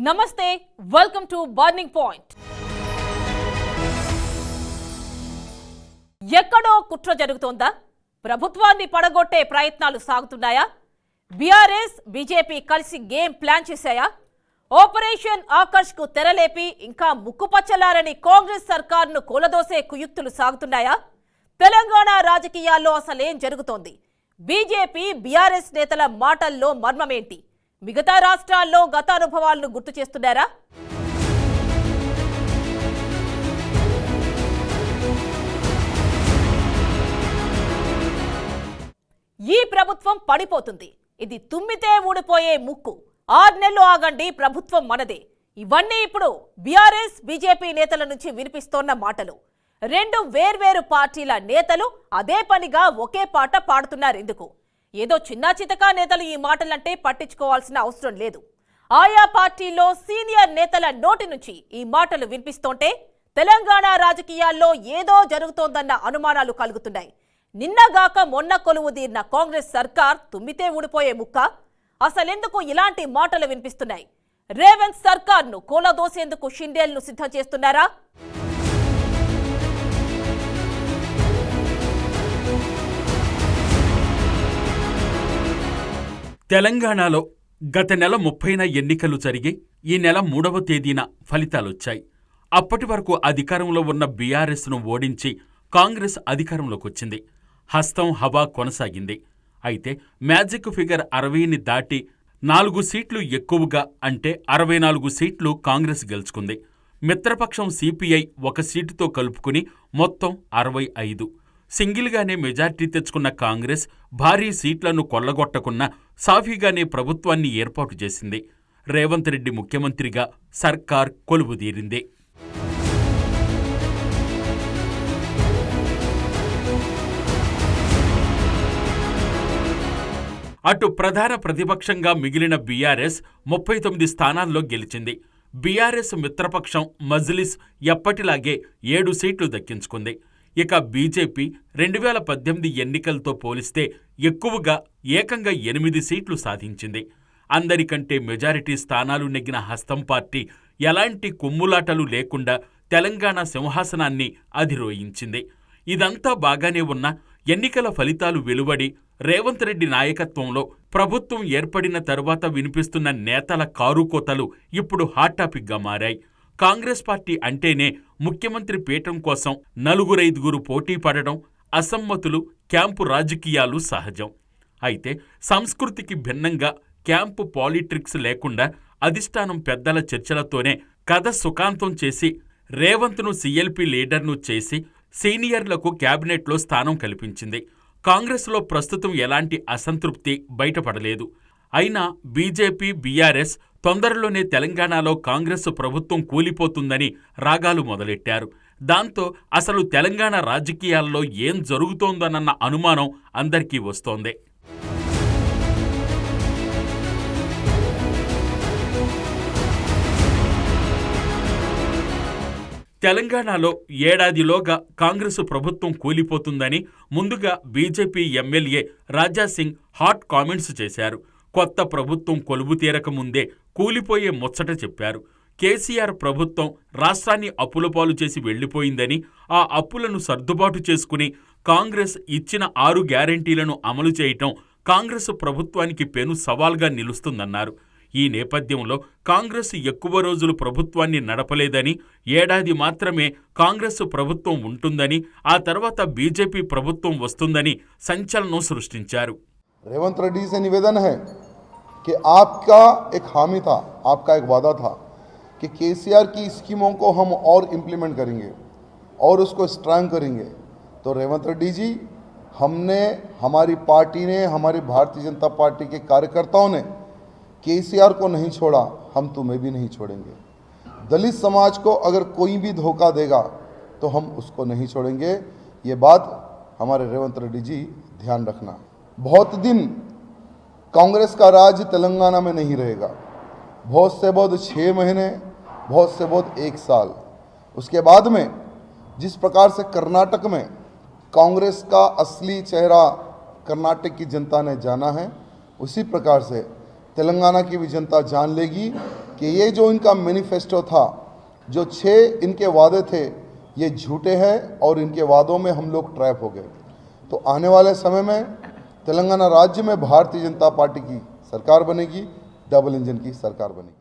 నమస్తే welcome to burning point. ఎక్కడో కుట్ర జరుగుతోందా? ప్రభుత్వాన్ని పడగొట్టే ప్రయత్నాలు సాగుతున్నాయా? బీఆర్ఎస్ బీజేపీ కలిసి గేమ్ ప్లాన్ చేశాయా? ఆపరేషన్ ఆకర్ష్ కు తెరలేపి ఇంకా ముక్కుపచ్చలారని కాంగ్రెస్ సర్కార్ను కూలదోసే కుయుక్తులు సాగుతున్నాయా? తెలంగాణ రాజకీయాల్లో అసలేం జరుగుతోంది? బీజేపీ బీఆర్ఎస్ నేతల మాటల్లో మర్మమేంటి? మిగతా రాష్ట్రాల్లో గత అనుభవాలను గుర్తు చేస్తున్నారా? ఈ ప్రభుత్వం పడిపోతుంది, ఇది తుమ్మితే ఊడిపోయే ముక్కు, 6 నెలలు ఆగండి, ప్రభుత్వం మనదే. ఇవన్నీ ఇప్పుడు బీఆర్ఎస్ బీజేపీ నేతల నుంచి వినిపిస్తోన్న మాటలు. రెండు వేర్వేరు పార్టీల నేతలు అదే పనిగా ఒకే పాట పాడుతున్నారు. ఎందుకు? ఏదో చిన్నా చితకా నేతలు ఈ మాటలంటే పట్టించుకోవాల్సిన అవసరం లేదు. ఆయా పార్టీల్లో సీనియర్ నేతల నోటి నుంచి ఈ మాటలు వినిపిస్తోంటే తెలంగాణ రాజకీయాల్లో ఏదో జరుగుతోందన్న అనుమానాలు కలుగుతున్నాయి. నిన్నగాక మొన్న కొలువుదీరిన కాంగ్రెస్ సర్కార్ తుమ్మితే ఊడిపోయే ముక్క. అసలెందుకు ఇలాంటి మాటలు వినిపిస్తున్నాయి? రేవంత్ సర్కార్ను కూలదోసేందుకు షిండేల్ను సిద్ధం చేస్తున్నారా? తెలంగాణలో గత నెల 30న ఎన్నికలు జరిగి ఈ నెల 3వ తేదీన ఫలితాలొచ్చాయి. అప్పటి వరకు అధికారంలో ఉన్న బీఆర్ఎస్ను ఓడించి కాంగ్రెస్ అధికారంలోకొచ్చింది. హస్తం హవా కొనసాగింది. అయితే మ్యాజిక్ ఫిగర్ 60ని దాటి 4 సీట్లు ఎక్కువగా, అంటే 64 సీట్లు కాంగ్రెస్ గెలుచుకుంది. మిత్రపక్షం సిపిఐ 1 సీటుతో కలుపుకుని మొత్తం 65. సింగిల్గానే మెజార్టీ తెచ్చుకున్న కాంగ్రెస్ భారీ సీట్లను కొల్లగొట్టకున్న సాఫీగానే ప్రభుత్వాన్ని ఏర్పాటు చేసింది. రేవంత్ రెడ్డి ముఖ్యమంత్రిగా సర్కార్ కొలువుదీరింది. అటు ప్రధాన ప్రతిపక్షంగా మిగిలిన బీఆర్ఎస్ 39 స్థానాల్లో గెలిచింది. బీఆర్ఎస్ మిత్రపక్షం మజ్లిస్ ఎప్పటిలాగే 7 సీట్లు దక్కించుకుంది. ఇక బీజేపీ 2018 ఎన్నికలతో పోలిస్తే ఎక్కువగా ఏకంగా 8 సీట్లు సాధించింది. అందరికంటే మెజారిటీ స్థానాలు నెగ్గిన హస్తం పార్టీ ఎలాంటి కొమ్ములాటలు లేకుండా తెలంగాణ సింహాసనాన్ని అధిరోహించింది. ఇదంతా బాగానే ఉన్న ఎన్నికల ఫలితాలు వెలువడి రేవంత్ రెడ్డి నాయకత్వంలో ప్రభుత్వం ఏర్పడిన తరువాత వినిపిస్తున్న నేతల కారుకోతలు ఇప్పుడు హాట్ టాపిక్గా మారాయి. కాంగ్రెస్ పార్టీ అంటేనే ముఖ్యమంత్రి పీఠం కోసం 4-5 పోటీ పడడం, అసమ్మతులు, క్యాంపు రాజకీయాలు సహజం. అయితే సంస్కృతికి భిన్నంగా క్యాంపు పాలిటిక్స్ లేకుండా అధిష్టానం పెద్దల చర్చలతోనే కథ సుఖాంతం చేసి రేవంత్ను సీఎల్పీ లీడర్ను చేసి సీనియర్లకు క్యాబినెట్లో స్థానం కల్పించింది. కాంగ్రెస్లో ప్రస్తుతం ఎలాంటి అసంతృప్తి బయటపడలేదు. అయినా బీజేపీ బీఆర్ఎస్ తొందరలోనే తెలంగాణలో కాంగ్రెస్ ప్రభుత్వం కూలిపోతుందని రాగాలు మొదలెట్టారు. దాంతో అసలు తెలంగాణ రాజకీయాల్లో ఏం జరుగుతోందన్న అనుమానం అందరికీ వస్తోంది. తెలంగాణలో ఏడాదిలోగా కాంగ్రెసు ప్రభుత్వం కూలిపోతుందని ముందుగా BJP MLA Raja Singh hot comments చేశారు. కొత్త ప్రభుత్వం కొలువు తీరకముందే కూలిపోయే ముచ్చట చెప్పారు. కేసీఆర్ ప్రభుత్వం రాష్ట్రాన్ని అప్పులపాలు చేసి వెళ్లిపోయిందని, ఆ అప్పులను సర్దుబాటు చేసుకుని కాంగ్రెస్ ఇచ్చిన 6 గ్యారంటీలను అమలు చేయటం కాంగ్రెసు ప్రభుత్వానికి పెను సవాల్గా నిలుస్తుందన్నారు. ఈ నేపథ్యంలో కాంగ్రెస్ ఎక్కువ రోజులు ప్రభుత్వాన్ని నడపలేదని, ఏడాది మాత్రమే కాంగ్రెస్ ప్రభుత్వం ఉంటుందని, ఆ తర్వాత బీజేపీ ప్రభుత్వం వస్తుందని సంచలనం సృష్టించారు. रेवंत रेड्डी से निवेदन है कि आपका एक हामी था, आपका एक वादा था कि केसीआर की स्कीमों को हम और इम्प्लीमेंट करेंगे और उसको स्ट्रांग करेंगे. तो रेवंत रेड्डी जी, हमने, हमारी पार्टी ने, हमारी भारतीय जनता पार्टी के कार्यकर्ताओं ने केसीआर को नहीं छोड़ा, हम तुम्हें भी नहीं छोड़ेंगे. दलित समाज को अगर कोई भी धोखा देगा तो हम उसको नहीं छोड़ेंगे. ये बात हमारे रेवंत रेड्डी जी ध्यान रखना. बहुत दिन कांग्रेस का राज तेलंगाना में नहीं रहेगा. बहुत से बहुत 6 महीने, बहुत से बहुत 1 साल. उसके बाद में जिस प्रकार से कर्नाटक में कांग्रेस का असली चेहरा कर्नाटक की जनता ने जाना है, उसी प्रकार से तेलंगाना की भी जनता जान लेगी कि ये जो इनका मैनिफेस्टो था, जो 6 इनके वादे थे, ये झूठे हैं और इनके वादों में हम लोग ट्रैप हो गए। तो आने वाले समय में तेलंगाना राज्य में भारतीय जनता पार्टी की सरकार बनेगी, डबल इंजन की सरकार बनेगी।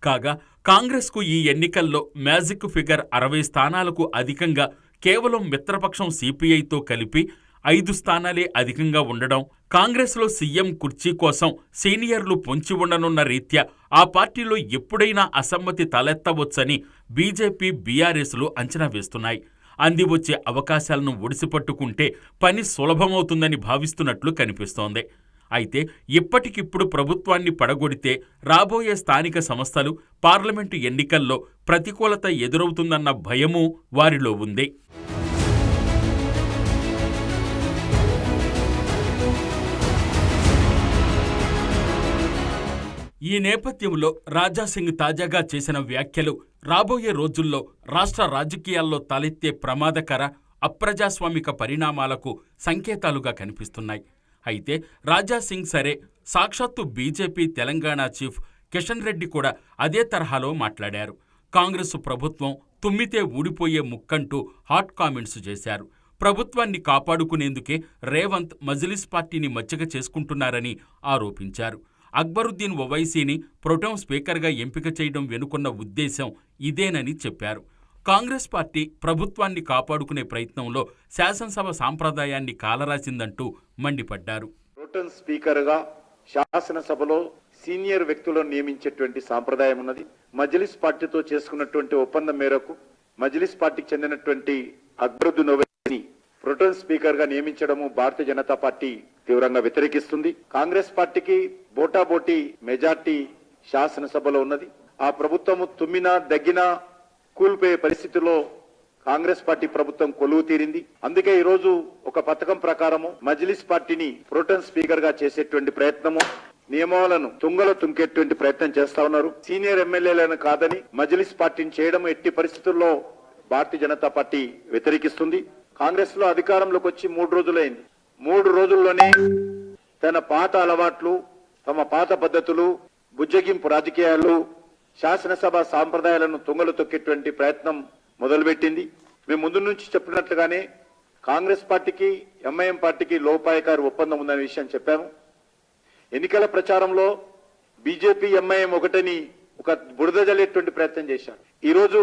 కాగా కాంగ్రెస్కు ఈ ఎన్నికల్లో మ్యాజిక్ ఫిగర్ 60 స్థానాలకు అధికంగా కేవలం మిత్రపక్షం సిపిఐతో కలిపి 5 స్థానాలే అధికంగా ఉండడం, కాంగ్రెస్లో సీఎం కుర్చీ కోసం సీనియర్లు పొంచి ఉండనున్న రీత్యా ఆ పార్టీలో ఎప్పుడైనా అసమ్మతి తలెత్తవచ్చని బీజేపీ, బీఆర్ఎస్లు అంచనా వేస్తున్నాయి. అంది వచ్చే అవకాశాలను ఒడిసిపట్టుకుంటే పని సులభమవుతుందని భావిస్తున్నట్లు కనిపిస్తోంది. అయితే ఇప్పటికిప్పుడు ప్రభుత్వాన్ని పడగొడితే రాబోయే స్థానిక సంస్థలు, పార్లమెంటు ఎన్నికల్లో ప్రతికూలత ఎదురవుతుందన్న భయమూ వారిలో ఉంది. ఈ నేపథ్యంలో రాజాసింగ్ తాజాగా చేసిన వ్యాఖ్యలు రాబోయే రోజుల్లో రాష్ట్ర రాజకీయాల్లో తలెత్తే ప్రమాదకర, అప్రజాస్వామిక పరిణామాలకు సంకేతాలుగా కనిపిస్తున్నాయి. అయితే రాజాసింగ్ సరే, సాక్షాత్తు బీజేపీ తెలంగాణ చీఫ్ కిషన్ రెడ్డి కూడా అదే తరహాలో మాట్లాడారు. కాంగ్రెస్ ప్రభుత్వం తుమ్మితే ఊడిపోయే ముక్కంటూ హాట్ కామెంట్స్ చేశారు. ప్రభుత్వాన్ని కాపాడుకునేందుకే రేవంత్ మజ్లిస్ పార్టీని మచ్చిక చేసుకుంటున్నారని ఆరోపించారు. అక్బరుద్దీన్ ఓవైసీని ప్రోటెం స్పీకర్గా ఎంపిక చేయడం వెనుకున్న ఉద్దేశం ఇదేనని చెప్పారు. కాంగ్రెస్ పార్టీ ప్రభుత్వాన్ని కాపాడుకునే ప్రయత్నంలో శాసనసభ సాంప్రదాయాన్ని కాలరాసిందంటూ మండిపడ్డారు. ప్రోటెం స్పీకర్గా శాసనసభలో సీనియర్ వ్యక్తులను నియమించేటువంటి సాంప్రదాయం ఉన్నది. మజ్లిస్ పార్టీతో చేసుకున్నటువంటి ఒప్పందం మేరకు మజ్లిస్ పార్టీకి చెందినటువంటి అక్బరుద్దీన్ ఓవైసీని ప్రోటెం స్పీకర్ గా నియమించడము భారతీయ జనతా పార్టీ తీవ్రంగా వ్యతిరేకిస్తుంది. కాంగ్రెస్ పార్టీకి బోటాబోటీ మెజార్టీ శాసనసభలో ఉన్నది. ఆ ప్రభుత్వము తుమ్మినా దగ్గినా కూలిపోయే పరిస్థితిలో కాంగ్రెస్ పార్టీ ప్రభుత్వం కొలువు తీరింది. అందుకే ఈ రోజు ఒక పథకం ప్రకారము మజ్లిస్ పార్టీని ప్రోటెం స్పీకర్ గా చేసేటువంటి ప్రయత్నము, నియమాలను తుంగలో తుంకేటువంటి ప్రయత్నం చేస్తా ఉన్నారు. సీనియర్ ఎమ్మెల్యేలను కాదని మజ్లిస్ పార్టీని చేయడం ఎట్టి పరిస్థితుల్లో భారతీయ జనతా పార్టీ వ్యతిరేకిస్తుంది. కాంగ్రెస్ లో అధికారంలోకి వచ్చి 3 రోజులైంది. 3 రోజుల్లోనే తన పాత అలవాట్లు, తమ పాత పద్ధతులు, బుజ్జగింపు రాజకీయాలు, శాసనసభ సాంప్రదాయాలను తుంగలు తొక్కేటువంటి ప్రయత్నం మొదలుపెట్టింది. మేము ముందు నుంచి చెప్పినట్లుగానే కాంగ్రెస్ పార్టీకి, ఎంఐఎం పార్టీకి లోపాయకారి ఒప్పందం ఉందనే విషయం చెప్పాము. ఎన్నికల ప్రచారంలో బీజేపీ, ఎంఐఎం ఒకటని ఒక బురద జల్లేటువంటి ప్రయత్నం చేశారు. ఈరోజు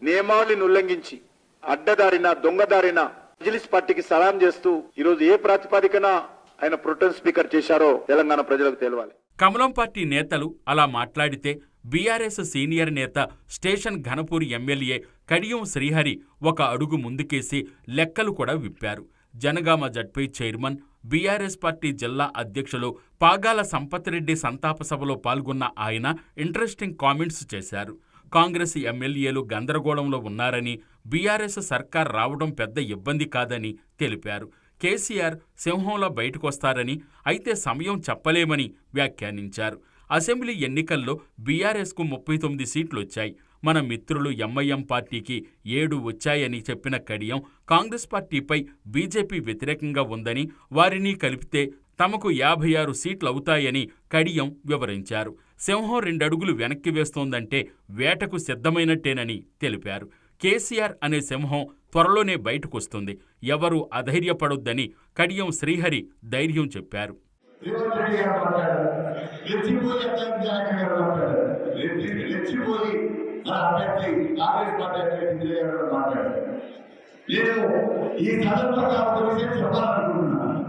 నియమావళిని ఉల్లంఘించి అడ్డదారిన, దొంగదారిన మజ్లిస్ పార్టీకి సలాం చేస్తూ ఈరోజు ఏ ప్రాతిపదికన ఆయన ప్రోటెం స్పీకర్ చేశారో తెలంగాణ ప్రజలకు తెలవాలి. కమలం పార్టీ నేతలు అలా మాట్లాడితే బీఆర్ఎస్ సీనియర్ నేత, స్టేషన్ ఘనపూర్ ఎమ్మెల్యే కడియం శ్రీహరి ఒక అడుగు ముందుకేసి లెక్కలు కూడా విప్పారు. Jangaon ZP chairman, BRS party జిల్లా అధ్యక్షులు పాగాల సంపత్రెడ్డి సంతాప సభలో పాల్గొన్న ఆయన ఇంట్రెస్టింగ్ కామెంట్స్ చేశారు. కాంగ్రెస్ ఎమ్మెల్యేలు గందరగోళంలో ఉన్నారని, బీఆర్ఎస్ సర్కార్ రావడం పెద్ద ఇబ్బంది కాదని తెలిపారు. కేసీఆర్ సింహంలా బయటకొస్తారని, అయితే సమయం చెప్పలేమని వ్యాఖ్యానించారు. అసెంబ్లీ ఎన్నికల్లో బీఆర్ఎస్కు 39 సీట్లు వచ్చాయి. మన మిత్రులు ఎంఐఎం పార్టీకి 7 వచ్చాయని చెప్పిన కడియం కాంగ్రెస్ పార్టీపై బీజేపీ వ్యతిరేకంగా ఉందని, వారిని కలిపితే తమకు 56 సీట్లు అవుతాయని కడియం వివరించారు. సింహం 2 అడుగులు వెనక్కి వేస్తోందంటే వేటకు సిద్ధమైనట్టేనని తెలిపారు. కేసీఆర్ అనే సింహం త్వరలోనే బయటకొస్తుంది, ఎవరూ అధైర్యపడొద్దని కడియం శ్రీహరి ధైర్యం చెప్పారు. నేను ఈ సందర్భంగా ఒక విషయం చెప్పాలనుకుంటున్నాను.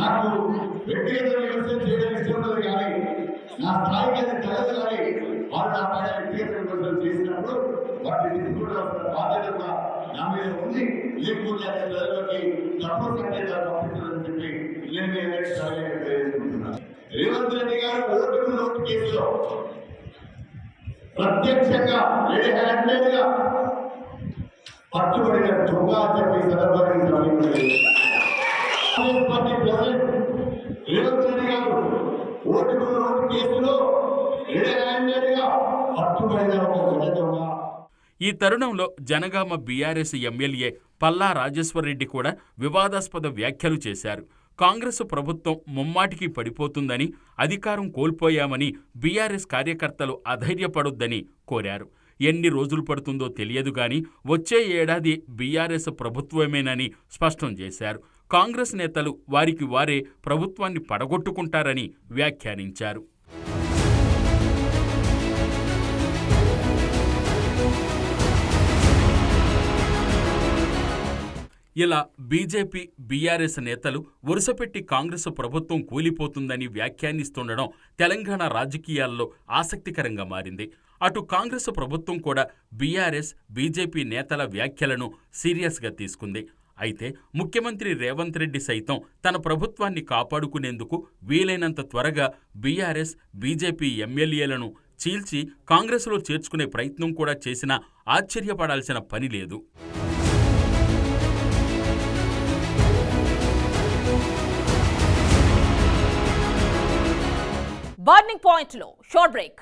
నాకు వ్యక్తిగతంగా విషయం చేయడం ఇష్టం లేదు, కానీ నా స్థాయికి అది తెలదు. కానీ వారు నా పైన వ్యక్తిగత విమర్శలు చేసినప్పుడు వాటిని తీసుకోవడం బాధ్యత కూడా నా మీద ఉంది. లేకపోతే ప్రజలకి తప్పుడు సంకేతాలు పంపించాలని చెప్పి నేను తెలియజేసుకుంటున్నాను. రేవంత్ రెడ్డి గారు ఓటుకు నోటు కేసులో ప్రత్యక్షంగా రెడీ హ్యాండెడ్ గా పట్టుబడిన దొంగ చెప్పి సందర్భాన్ని పార్టీ ప్రెసిడెంట్ రేవంత్ రెడ్డి గారు ఓటుకు నోటు కేసులో రెడీ హ్యాండెడ్ గా పట్టుబడిన ఒక దొంగ. ఈ తరుణంలో జనగామ బీఆర్ఎస్ ఎమ్మెల్యే పల్లా రాజేశ్వరరెడ్డి కూడా వివాదాస్పద వ్యాఖ్యలు చేశారు. కాంగ్రెస్ ప్రభుత్వం ముమ్మాటికి పడిపోతుందని, అధికారం కోల్పోయామని బీఆర్ఎస్ కార్యకర్తలు అధైర్యపడొద్దని కోరారు. ఎన్ని రోజులు పడుతుందో తెలియదు గాని వచ్చే ఏడాది బీఆర్ఎస్ ప్రభుత్వమేనని స్పష్టం చేశారు. కాంగ్రెస్ నేతలు వారికి వారే ప్రభుత్వాన్ని పడగొట్టుకుంటారని వ్యాఖ్యానించారు. ఇలా బీజేపీ, బీఆర్ఎస్ నేతలు వరుసపెట్టి కాంగ్రెస్ ప్రభుత్వం కూలిపోతుందని వ్యాఖ్యానిస్తుండడం తెలంగాణ రాజకీయాల్లో ఆసక్తికరంగా మారింది. అటు కాంగ్రెస్ ప్రభుత్వం కూడా బీఆర్ఎస్, బీజేపీ నేతల వ్యాఖ్యలను సీరియస్గా తీసుకుంది. అయితే ముఖ్యమంత్రి రేవంత్ రెడ్డి సైతం తన ప్రభుత్వాన్ని కాపాడుకునేందుకు వీలైనంత త్వరగా బీఆర్ఎస్, బీజేపీ ఎమ్మెల్యేలను చీల్చి కాంగ్రెస్లో చేర్చుకునే ప్రయత్నం కూడా చేసినా ఆశ్చర్యపడాల్సిన పని లేదు. బర్నింగ్ పాయింట్లో షార్ట్ బ్రేక్.